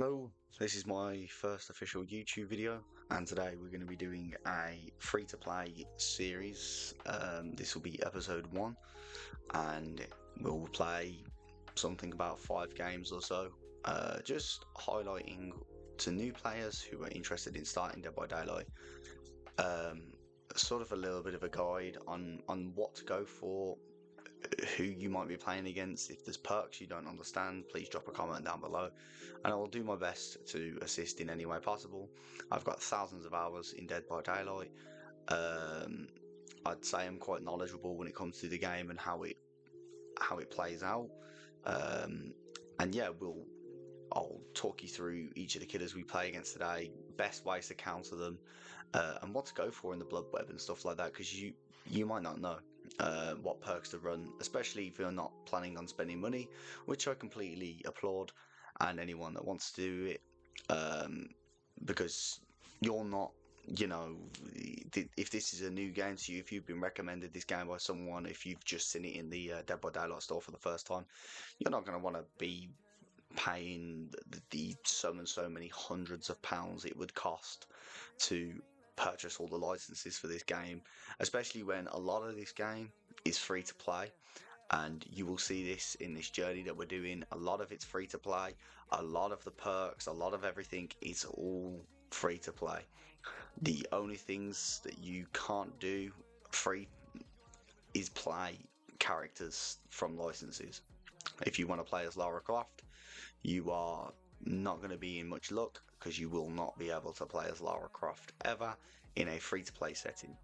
Hello, this is my first official YouTube video, and today we're going to be doing a free-to-play series. This will be episode 1, and we'll play something about 5 games or so, just highlighting to new players who are interested in starting Dead by Daylight, sort of a little bit of a guide on what to go for, who you might be playing against. If there's perks you don't understand, please drop a comment down below and I will do my best to assist in any way possible. I've got thousands of hours in Dead by Daylight. I'd say I'm quite knowledgeable when it comes to the game and how it plays out. And yeah, I'll talk you through each of the killers we play against today, best ways to counter them, and what to go for in the bloodweb and stuff like that, because you might not know what perks to run, especially if you're not planning on spending money, which I completely applaud, and anyone that wants to do it, because you're not, if this is a new game to you, if you've been recommended this game by someone, if you've just seen it in the Dead by Daylight store for the first time, you're not going to want to be paying the so and so many hundreds of pounds it would cost to purchase all the licenses for this game, especially when a lot of this game is free to play. And you will see this in this journey that we're doing. A lot of it's free to play, a lot of the perks, a lot of everything is all free to play. The only things that you can't do free is play characters from licenses. If you want to play as Lara Croft, you are not going to be in much luck, because you will not be able to play as Lara Croft ever in a free-to-play setting.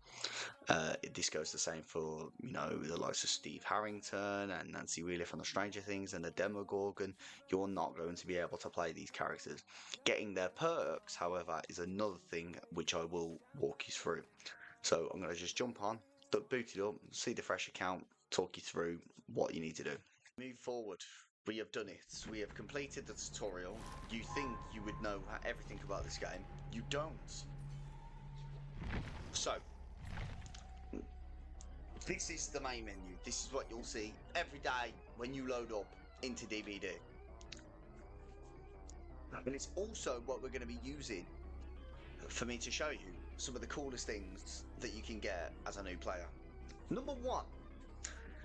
This goes the same for, the likes of Steve Harrington and Nancy Wheeler from the Stranger Things and the Demogorgon. You're not going to be able to play these characters. Getting their perks, however, is another thing which I will walk you through. So I'm going to just jump on, boot it up, see the fresh account, talk you through what you need to do. Move forward. We have done it. We have completed the tutorial. You think you would know everything about this game. You don't. So, this is the main menu. This is what you'll see every day when you load up into DBD. And it's also what we're going to be using for me to show you some of the coolest things that you can get as a new player. Number 1,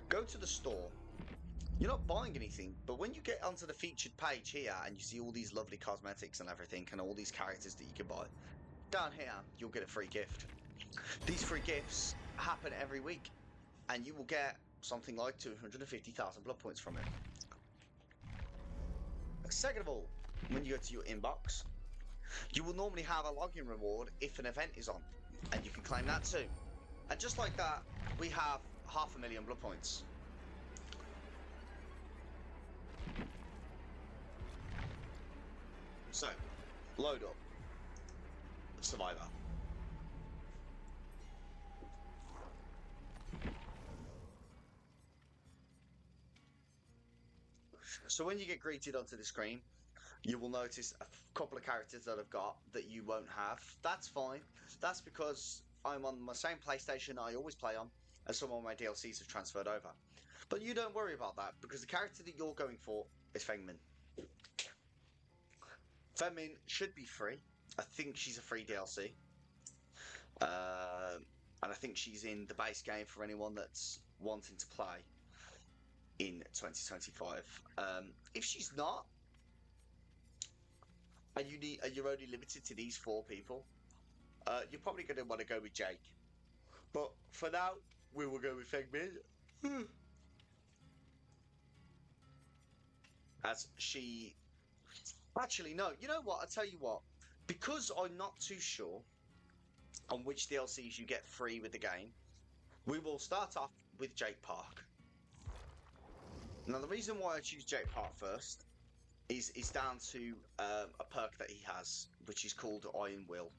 go to the store. You're not buying anything, but when you get onto the featured page here and you see all these lovely cosmetics and everything and all these characters that you can buy, down here you'll get a free gift. These free gifts happen every week and you will get something like 250,000 blood points from it. Second of all, when you go to your inbox, you will normally have a login reward if an event is on, and you can claim that too. And just like that, we have 500,000 blood points. So, load up Survivor. So when you get greeted onto the screen, you will notice a couple of characters that I've got that you won't have. That's fine. That's because I'm on my same PlayStation I always play on, and some of my DLCs have transferred over. But you don't worry about that, because the character that you're going for is Fengmin. Fengmin should be free. I think she's a free DLC. And I think she's in the base game for anyone that's wanting to play in 2025. If she's not, and you're only limited to these 4 people, you're probably going to want to go with Jake. But for now, we will go with Fengmin. As she... Actually, no. You know what? I'll tell you what. Because I'm not too sure on which DLCs you get free with the game, we will start off with Jake Park. Now, the reason why I choose Jake Park first is down to a perk that he has, which is called Iron Will.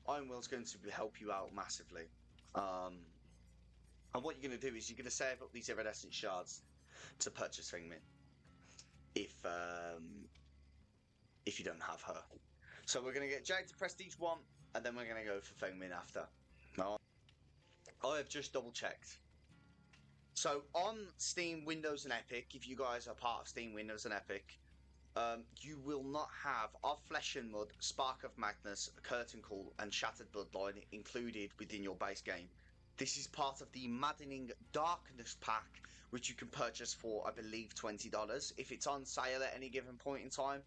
Iron Will is going to help you out massively. And what you're going to do is you're going to save up these iridescent shards to purchase Fengmin. If you don't have her. So we're going to get Jake to Prestige 1, and then we're going to go for Fengmin after. Now, I have just double checked. So on Steam, Windows and Epic, if you guys are part of Steam, Windows and Epic, you will not have of Flesh and Mud, Spark of Magnus, Curtain Call, and Shattered Bloodline included within your base game. This is part of the Maddening Darkness pack, which you can purchase for, I believe, $20. If it's on sale at any given point in time,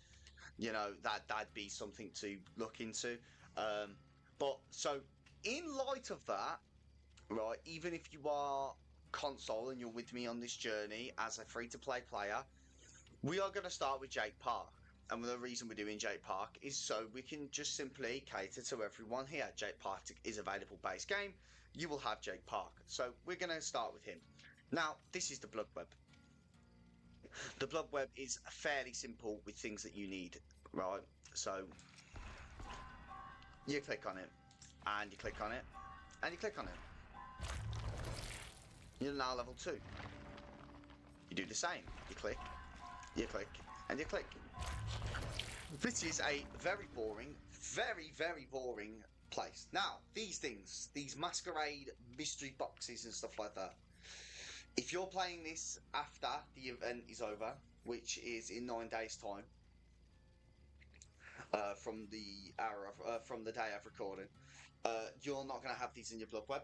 you know, that'd be something to look into. But so, in light of that, right, even if you are console and you're with me on this journey as a free-to-play player, we are going to start with Jake Park. And the reason we're doing Jake Park is so we can just simply cater to everyone here. Jake Park is available base game. You will have Jake Park. So we're going to start with him. Now, this is the bloodweb. The bloodweb is fairly simple with things that you need, right? So you click on it, and you click on it, and you click on it. You're now level 2. You do the same. You click, and you click. This is a very boring, very boring place. Now, these things, these masquerade mystery boxes and stuff like that, if you're playing this after the event is over, which is in 9 days' time, from the day of recording, you're not going to have these in your bloodweb,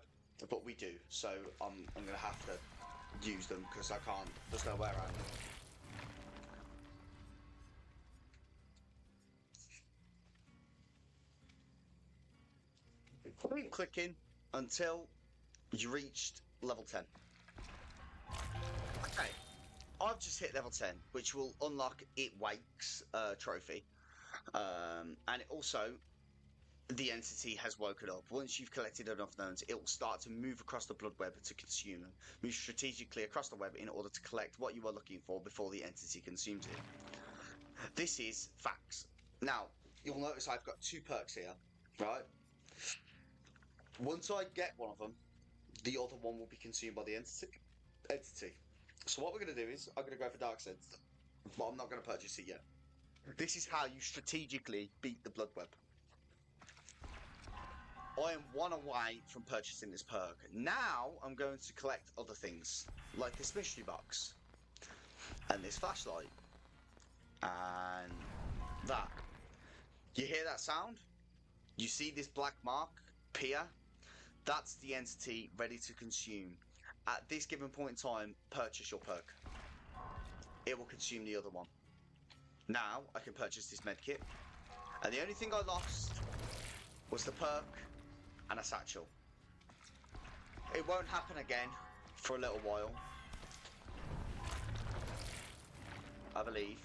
but we do. So I'm going to have to use them because I can't. There's no way around them. Keep clicking until you reached level 10. Okay, I've just hit level 10, which will unlock It Wakes trophy. And it also, the entity has woken up. Once you've collected enough knowns, it will start to move across the bloodweb to consume them. Move strategically across the web in order to collect what you are looking for before the entity consumes it. This is facts. Now, you'll notice I've got 2 perks here, right? Once I get one of them, the other one will be consumed by the entity. So what we're going to do is, I'm going to go for Dark Sense, but I'm not going to purchase it yet. This is how you strategically beat the bloodweb. I am 1 away from purchasing this perk. Now I'm going to collect other things, like this mystery box, and this flashlight, and that. You hear that sound? You see this black mark appear? That's the entity ready to consume. At this given point in time, purchase your perk. It will consume the other one. Now I can purchase this medkit, and the only thing I lost was the perk and a satchel. It won't happen again for a little while, I believe.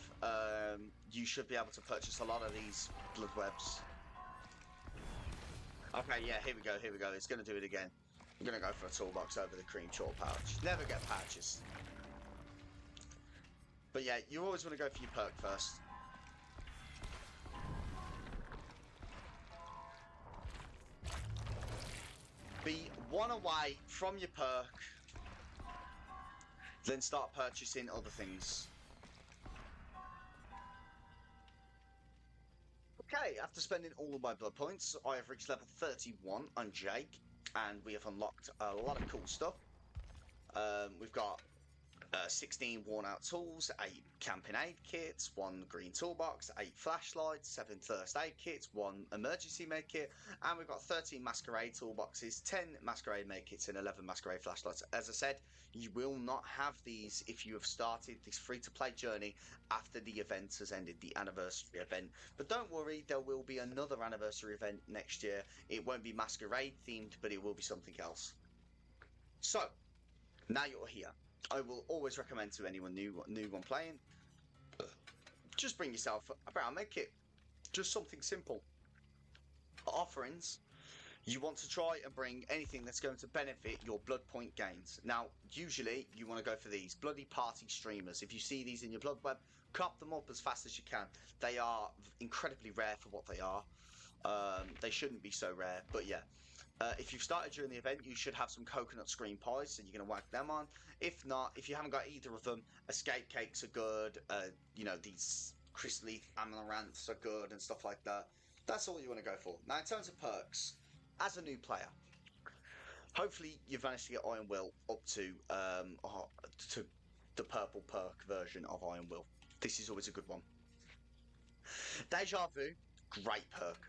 You should be able to purchase a lot of these bloodwebs. Okay, yeah, here we go. It's going to do it again. I'm going to go for a toolbox over the cream chalk pouch. Never get patches. But yeah, you always want to go for your perk first. Be 1 away from your perk, then start purchasing other things. Okay, after spending all of my blood points, I have reached level 31 on Jake, and we have unlocked a lot of cool stuff. We've got 16 worn out tools, 8 camping aid kits, 1 green toolbox, 8 flashlights, 7 first aid kits, 1 emergency med kit, and we've got 13 masquerade toolboxes, 10 masquerade med kits, and 11 masquerade flashlights. As I said, you will not have these if you have started this free-to-play journey after the event has ended, the anniversary event. But don't worry, there will be another anniversary event next year. It won't be masquerade themed, but it will be something else. So, now you're here. I will always recommend to anyone new one playing, just bring yourself a brown med kit. Just something simple. Offerings. You want to try and bring anything that's going to benefit your blood point gains. Now, usually you want to go for these bloody party streamers. If you see these in your blood web, cop them up as fast as you can. They are incredibly rare for what they are. They shouldn't be so rare, but yeah. If you've started during the event, you should have some coconut screen pies, so you're going to whack them on. If not, if you haven't got either of them, escape cakes are good. You know, these crystally amaranths are good and stuff like that. That's all you want to go for. Now, in terms of perks, as a new player, hopefully you've managed to get Iron Will up to the purple perk version of Iron Will. This is always a good one. Deja Vu, great perk.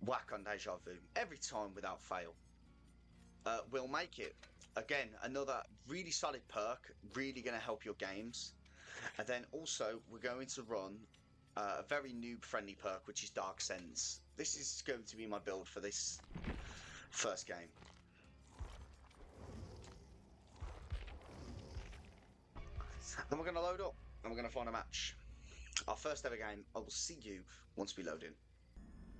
Whack on Deja Vu every time without fail. We'll make it. Again, another really solid perk, really going to help your games. And then also, we're going to run a very noob-friendly perk, which is Dark Sense. This is going to be my build for this first game. Then we're going to load up, and we're going to find a match. Our first ever game. I will see you once we load in.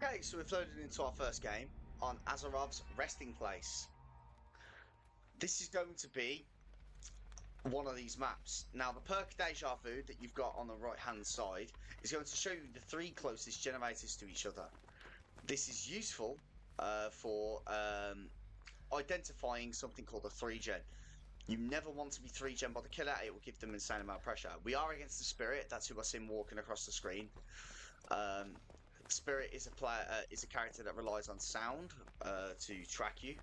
Okay, so we've loaded into our first game on Azarov's resting place. This is going to be one of these maps. Now, the perk Deja Vu that you've got on the right-hand side is going to show you the 3 closest generators to each other. This is useful for identifying something called a 3-gen. You never want to be 3-gen by the killer, it will give them insane amount of pressure. We are against the Spirit, that's who I see walking across the screen. Spirit is a character that relies on sound to track you.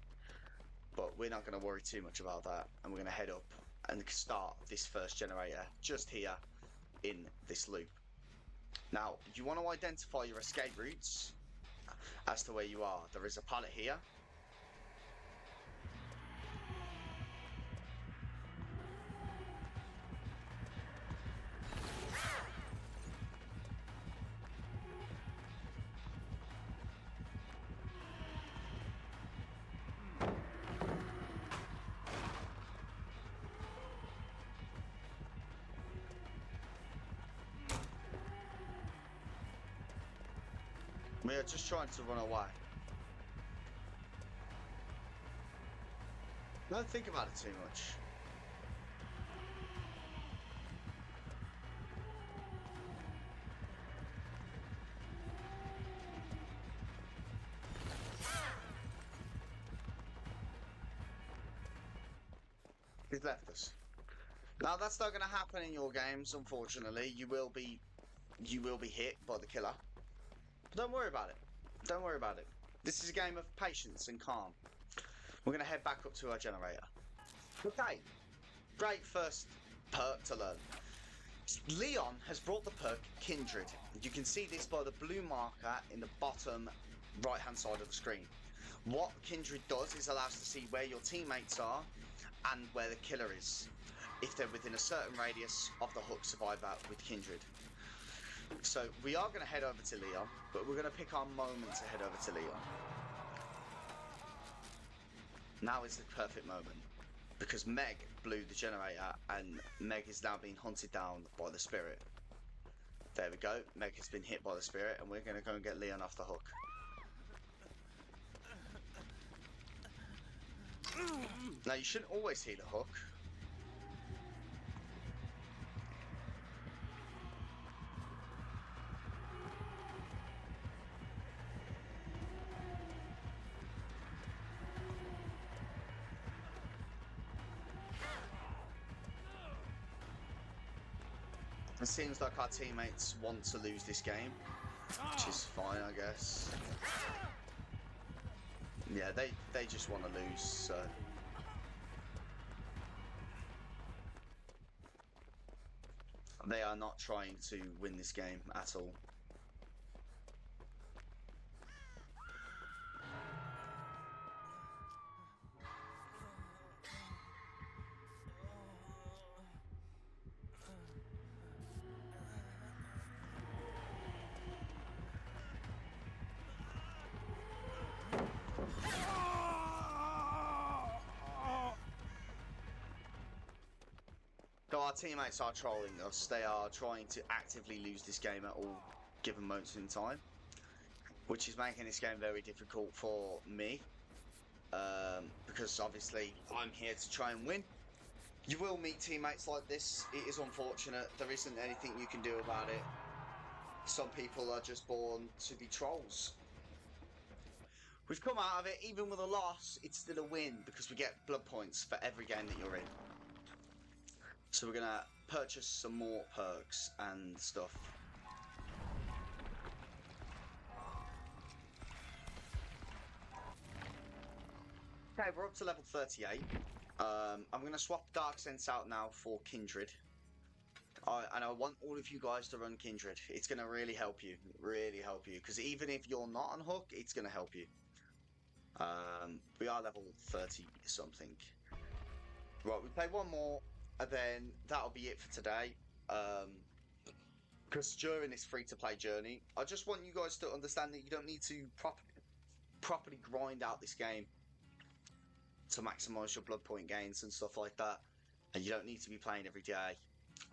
But we're not going to worry too much about that, and we're going to head up and start this first generator just here in this loop. Now, you want to identify your escape routes as to where you are. There is a pallet here. We are just trying to run away. Don't think about it too much. He's left us. Now that's not going to happen in your games, unfortunately. You will be hit by the killer. But don't worry about it. Don't worry about it. This is a game of patience and calm. We're going to head back up to our generator. Okay. Great first perk to learn. Leon has brought the perk Kindred. You can see this by the blue marker in the bottom right hand side of the screen. What Kindred does is allows to see where your teammates are and where the killer is, if they're within a certain radius of the hook survivor with Kindred. So we are going to head over to Leon, but we're going to pick our moment to head over to Leon. Now is the perfect moment, because Meg blew the generator and Meg is now being hunted down by the Spirit. There we go, Meg has been hit by the Spirit, and we're going to go and get Leon off the hook. Now you shouldn't always heal a hook. It seems like our teammates want to lose this game, which is fine, I guess. Yeah, they just want to lose, so... They are not trying to win this game at all. So our teammates are trolling us. They are trying to actively lose this game at all given moments in time, which is making this game very difficult for me, because obviously I'm here to try and win. You will meet teammates like this. It is unfortunate. There isn't anything you can do about it. Some people are just born to be trolls. We've come out of it. Even with a loss, it's still a win because we get blood points for every game that you're in. So we're gonna purchase some more perks and stuff. Okay, we're up to level 38. I'm gonna swap Dark Sense out now for Kindred. And I want all of you guys to run Kindred. It's going to really help you. Really help you. Because even if you're not on Hook, it's going to help you. We are level 30 something. Right, we play one more, and then that'll be it for today. Because during this free-to-play journey, I just want you guys to understand that you don't need to properly grind out this game to maximize your blood point gains and stuff like that. And you don't need to be playing every day.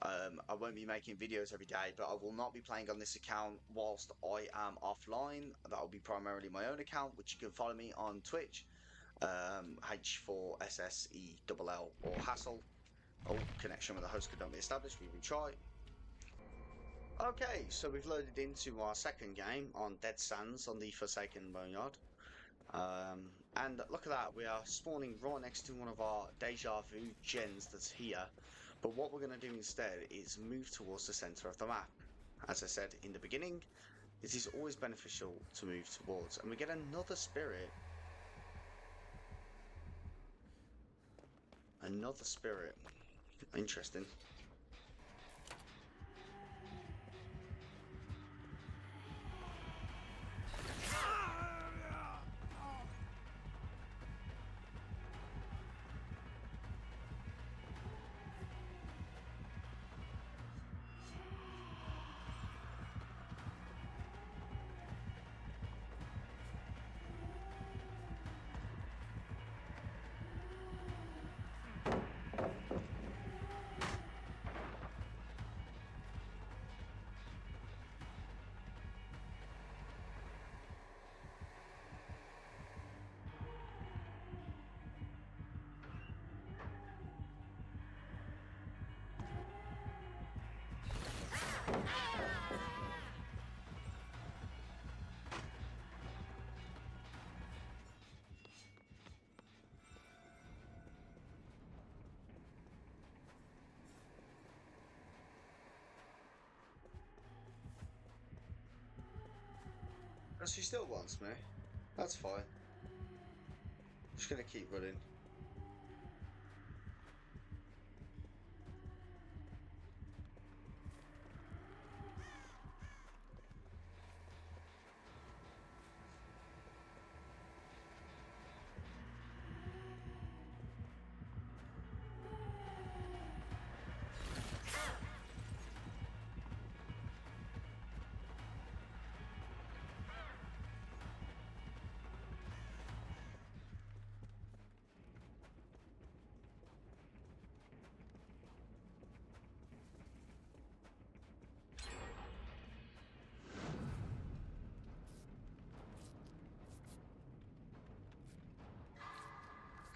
I won't be making videos every day, but I will not be playing on this account whilst I am offline. That will be primarily my own account, which you can follow me on Twitch, H4SSELL or Hassle. Oh, connection with the host could not be established. We will try. Okay, so we've loaded into our second game on Dead Sands on the Forsaken Boneyard. And look at that, we are spawning right next to one of our Deja Vu gens that's here. But what we're going to do instead is move towards the centre of the map. As I said in the beginning, it is always beneficial to move towards. And we get another spirit. Another spirit. Interesting. She still wants me. That's fine. Just gonna keep running.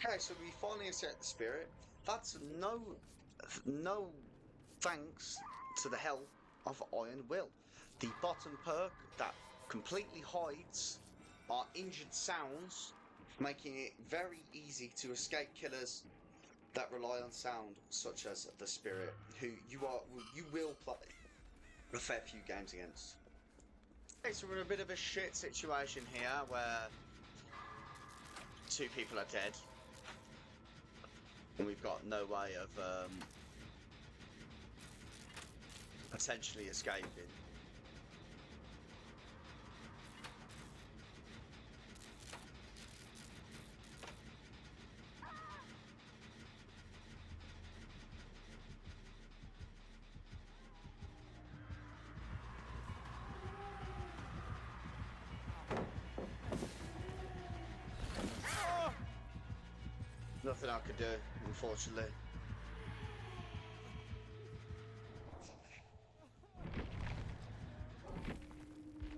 Okay, so we finally set the spirit. That's no thanks to the help of Iron Will. The bottom perk that completely hides our injured sounds, making it very easy to escape killers that rely on sound, such as the spirit, who you will play a fair few games against. Okay, so we're in a bit of a shit situation here where two people are dead. And we've got no way of potentially escaping. Nothing I could do, unfortunately.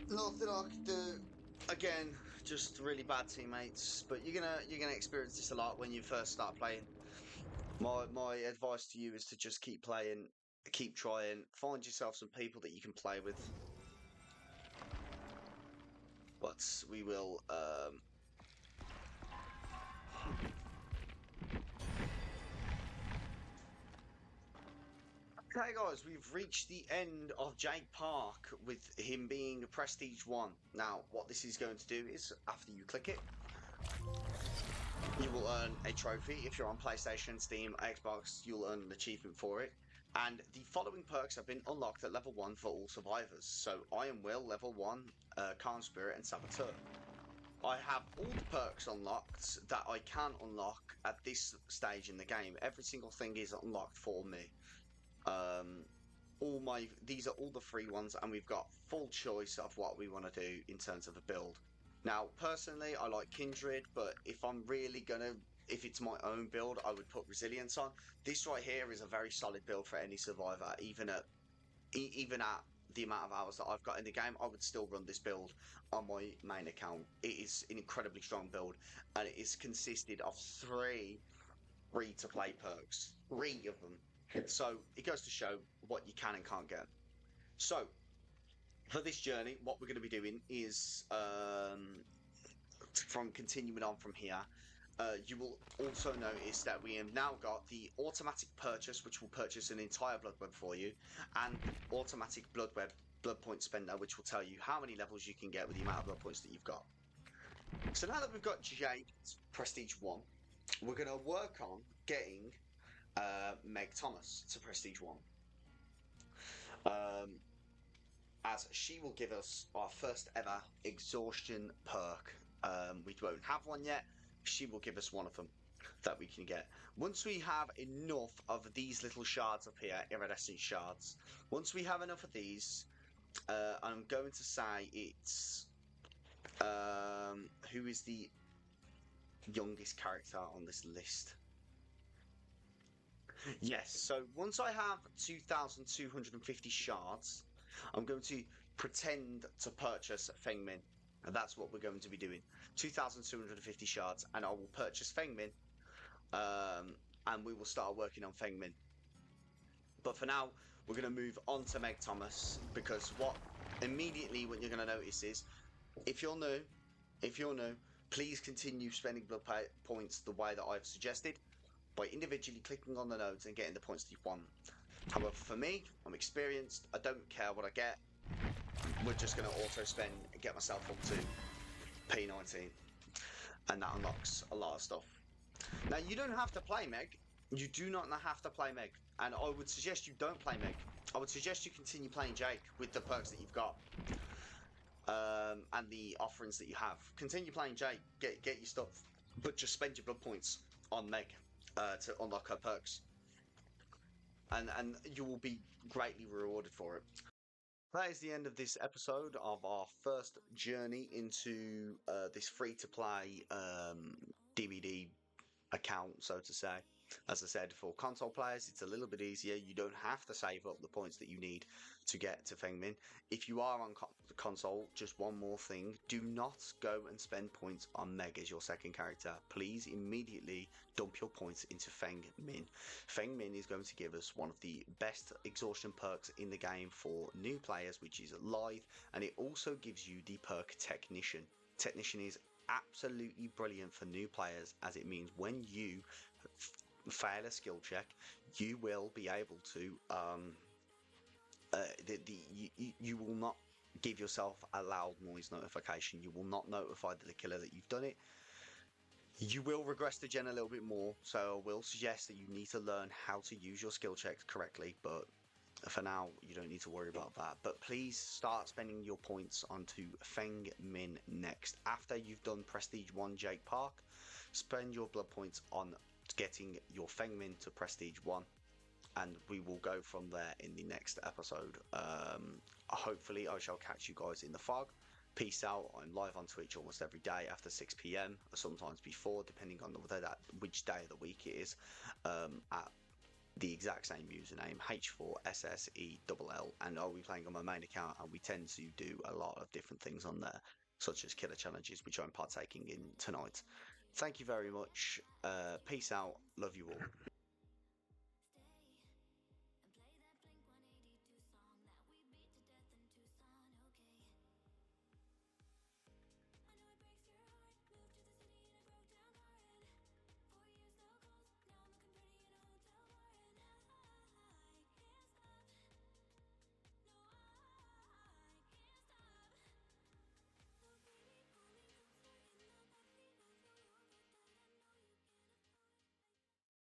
Nothing I could do. Again, just really bad teammates. But you're gonna experience this a lot when you first start playing. My advice to you is to just keep playing, keep trying, find yourself some people that you can play with. But we will Okay guys, we've reached the end of Jake Park with him being Prestige 1. Now, what this is going to do is, after you click it, you will earn a trophy. If you're on PlayStation, Steam, Xbox, you'll earn an achievement for it. And the following perks have been unlocked at level 1 for all survivors. So Iron Will, level 1, Calm Spirit and Saboteur. I have all the perks unlocked that I can unlock at this stage in the game. Every single thing is unlocked for me. These are all the free ones, and we've got full choice of what we want to do in terms of a build. Now, personally, I like Kindred, but if it's my own build, I would put Resilience on. This right here is a very solid build for any survivor, even at the amount of hours that I've got in the game. I would still run this build on my main account. It is an incredibly strong build, and it is consisted of 3 free-to-play perks, 3 of them. So it goes to show what you can and can't get. So for this journey, what we're going to be doing is from continuing on from here. You will also notice that we have now got the automatic purchase, which will purchase an entire bloodweb for you, and automatic blood point spender, which will tell you how many levels you can get with the amount of blood points that you've got. So now that we've got Jake Prestige 1, we're going to work on getting Meg Thomas to Prestige 1. As she will give us our first ever exhaustion perk. We won't have one yet. She will give us one of them that we can get. Once we have enough of these little shards up here, iridescent shards, once we have enough of these, I'm going to say it's who is the youngest character on this list? Yes, so once I have 2,250 shards, I'm going to pretend to purchase Feng Min. And that's what we're going to be doing. 2,250 shards, and I will purchase Feng Min, and we will start working on Feng Min. But for now, we're going to move on to Meg Thomas, because what you're going to notice is, if you're new, please continue spending blood points the way that I've suggested, by individually clicking on the nodes and getting the points that you want. However, for me, I'm experienced, I don't care what I get. We're just going to auto spend and get myself up to P19, and that unlocks a lot of stuff. Now, you don't have to play Meg. You do not have to play Meg, and I would suggest you don't play Meg. I would suggest you continue playing Jake with the perks that you've got, and the offerings that you have. Continue playing Jake, get your stuff, but just spend your blood points on Meg to unlock her perks, and you will be greatly rewarded for it. That is the end of this episode of our first journey into this free-to-play DBD account, so to say. As I said, for console players, it's a little bit easier. You don't have to save up the points that you need to get to Feng Min. If you are on console, just one more thing. Do not go and spend points on Meg as your second character. Please immediately dump your points into Feng Min. Feng Min is going to give us one of the best exhaustion perks in the game for new players, which is Lithe, and it also gives you the perk Technician. Technician is absolutely brilliant for new players, as it means when you fail a skill check, you will be able to you will not give yourself a loud noise notification. You will not notify the killer that you've done it. You will regress the gen a little bit more, so I will suggest that you need to learn how to use your skill checks correctly, but for now you don't need to worry about that. But please start spending your points onto Feng Min next. After you've done Prestige 1 Jake Park, spend your blood points on getting your Feng Min to Prestige 1, and we will go from there in the next episode. Hopefully I shall catch you guys in the fog. Peace out. I'm live on Twitch almost every day after 6 PM, or sometimes before, depending on which day of the week it is, at the exact same username, H4SSELL, and I'll be playing on my main account, and we tend to do a lot of different things on there, such as killer challenges, which I'm partaking in tonight. Thank you very much. Peace out. Love you all.